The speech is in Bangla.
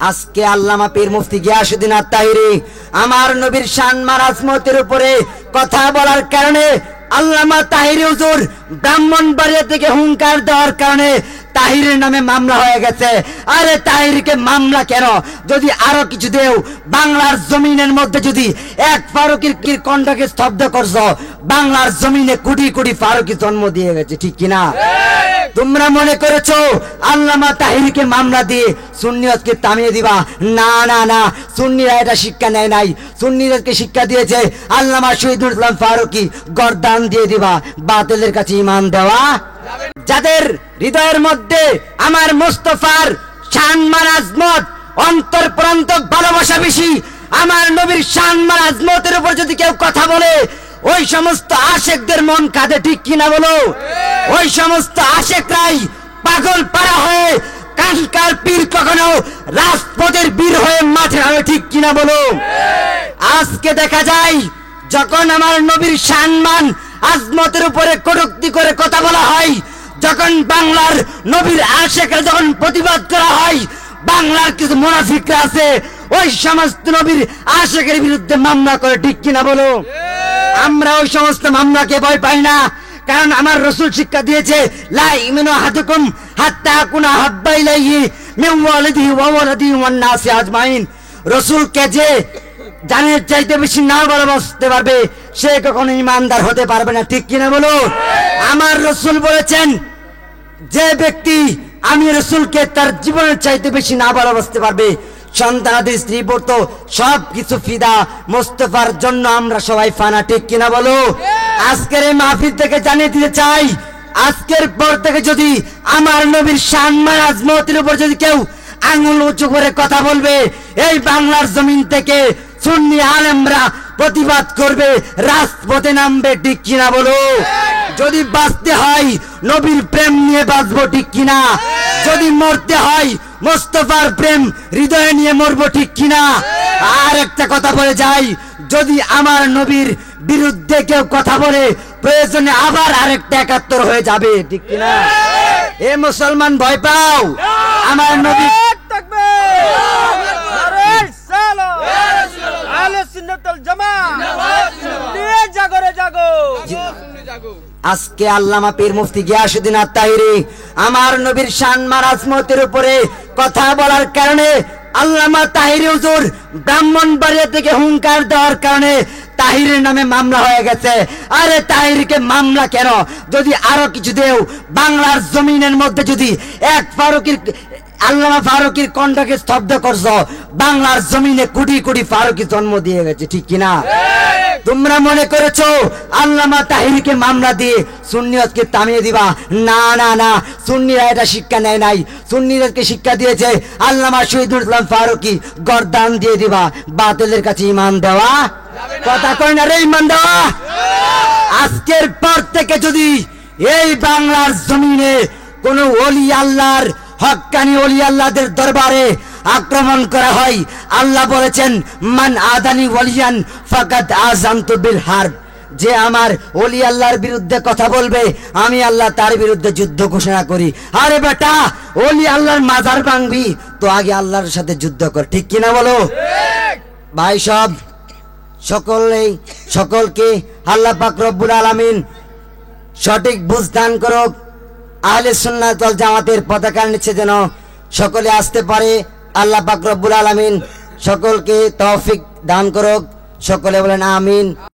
আজকে আল্লামা পীর মুফতি গিয়াসউদ্দিন আত-তাহিরি আমার নবীর শান মারাজমতের উপরে কথা বলার কারণে আল্লামা তাহিরি হুজুর ব্রাহ্মণবাড়িয়া থেকে হুঙ্কার দেওয়ার কারণে তাহিরের নামে মামলা হয়ে গেছে। আরে তাহিরকে মামলা কেন? যদি আরো কিছু দেও, বাংলার জমিনের মধ্যে যদি এক ফারুকীর কণ্ঠকে স্তব্ধ করছো, বাংলার জমিনে কোটি কোটি ফারুকী জন্ম দিয়ে গেছে, ঠিক কিনা? তোমরা মনে করেছো আল্লামা তাহিরকে মামলা দিয়ে সুন্নিয়তকে থামিয়ে দিবা? না না না, সুন্নিরা এটা শিক্ষা নেয় নাই। সুন্নিদেরকে শিক্ষা দিয়েছে আল্লামা শহীদুল ইসলাম ফারুকী, গর্দান দিয়ে দিবা, বাতিলের কাছে ঈমান দেওয়া। যাদের হৃদয়ের মধ্যে আমার মুস্তাফার শান মান আজমত, অন্তর প্রান্ত ভালোবাসা বেশি, আমার নবীর শান মান আজমতের উপর যদি কেউ কথা বলে, ওই সমস্ত আশেকদের মন কাঁদে, ঠিক কিনা বলো? ওই সমস্ত আশেকরাই পাগল পাড়া হয়ে কানকার পীর কখনো রাজপথের বীর হয়ে মাঠে হবে, ঠিক কিনা বলো? আজকে দেখা যায় যখন আমার নবীর সম্মান আজমতের উপরে কটূক্তি করে কথা বলা হয়, যখন বাংলার নবীর আশেকরা যখন প্রতিবাদ করা হয়, বাংলার কিছু মুনাফিকরা আছে ওই সমস্ত নবীর আশেকের বিরুদ্ধে মামলা করে, ঠিক কিনা বলো? আমরা ওই সমস্ত মামলাকে ভয় পাই না, কারণ আমার রাসূল শিক্ষা দিয়েছে লা ইমিনু আহাদুকুম হাত্তা কুনা হাব্বা ইলাইহি মিন ওয়ালিদিহি ওয়া ওয়ালাদিহি ওয়ান নাসি আজমাইন। রাসূলকে যে জানের চাইতে বেশি না ভালোবাসতে পারবে, সে কখনো ইমানদার হতে পারবে না, ঠিক কিনা বলো? আমার রাসূল বলেছেন, যে ব্যক্তি আমি রাসূলকে তার জীবনের চাইতে বেশি না ভালোবাসতে পারবে, সন্তানাদি স্ত্রী পড়তো সব কিছু ফিদা, মোস্তফার জন্য আমরা সবাই ফানা, ঠিক কিনা বলো? আজকের এই মাহফিল থেকে জানিয়ে দিতে চাই, আজকের পর থেকে যদি আমার নবীর শান মান আজমতের উপর যদি কেউ আঙুল উঁচু করে কথা বলবে, এই বাংলার জমিন থেকে সুন্নি আলেমরা প্রতিবাদ করবে, রাজপথে নামবে, ঠিক কিনা বলো? যদি বাঁচতে হয় নবীর প্রেম নিয়ে বাঁচবো, ঠিক কিনা? যদি মরতে হয় মোস্তফার প্রেম হৃদয়ে নিয়ে মরবো, ঠিক কিনা? আর একটা কথা বলে যাই, যদি আমার নবীর বিরুদ্ধে কেউ কথা বলে, প্রয়োজনে আবার আরেকটা ৭১ হয়ে যাবে, ঠিক কিনা? এ মুসলমান ভয় পাও, আমার নবী আজকে আল্লামা পীর মুফতি গিয়াসউদ্দিন আত-তাহিরি আমার নবীর শান মারাজমতের উপরে কথা বলার কারণে আল্লামা তাহিরি হুজুর ব্রাহ্মণবাড়িয়া থেকে হুঙ্কার দেওয়ার কারণে তাহিরের নামে মামলা হয়ে গেছে। আরে তাহিরকে মামলা কেন? যদি আরো কিছু দেও, বাংলার জমিনের মধ্যে যদি এক আল্লামা ফারুকীর কণ্ঠকে স্তব্ধ করছো, বাংলার জমিনে কোটি কোটি ফারুকী জন্ম দিয়ে গেছে, ঠিক কিনা? তোমরা মনে করেছো আল্লামা তাহিরকে মামলা দিয়ে সুন্নিয়তকে থামিয়ে দিবা? না না না, সুন্নিরা এটা শিক্ষা নেয় নাই। সুন্নিদেরকে শিক্ষা দিয়েছে আল্লামা শহীদুল ইসলাম ফারুকী, গর্দান দিয়ে দিবা, বাতিলের কাছে ঈমান দেওয়া। কথা কয় না রে, ঈমান দেওয়া। আজকের পর থেকে যদি এই বাংলার জমিনে কোন ওলি আল্লাহর, হক্কানি ওলি আল্লাহদের দরবারে আক্রমণ করা হয়, আল্লাহ বলেছেন মান আদানি ওয়ালিয়ান ফাকাদ আযানতু বিল হারব। যে আমার ওলি আল্লাহর বিরুদ্ধে কথা বলবে, আমি আল্লাহ তার বিরুদ্ধে যুদ্ধ ঘোষণা করি। আরে বেটা, ওলি আল্লাহর মাজার ভাঙবি তো আগে আল্লাহর সাথে যুদ্ধ কর, ঠিক কিনা বলো? ভাই সব সকলকে আল্লাহ পাক রব্বুল আলামিন সঠিক বুঝ দান করুক। আহলে সুন্নাত ওয়াল জামাতের পতাকার নিচে যেন সকলে আসতে পারে, আল্লাহ পাক রব্বুল আলামিন সকলকে তৌফিক দান করুক। সকলে বলেন আমিন।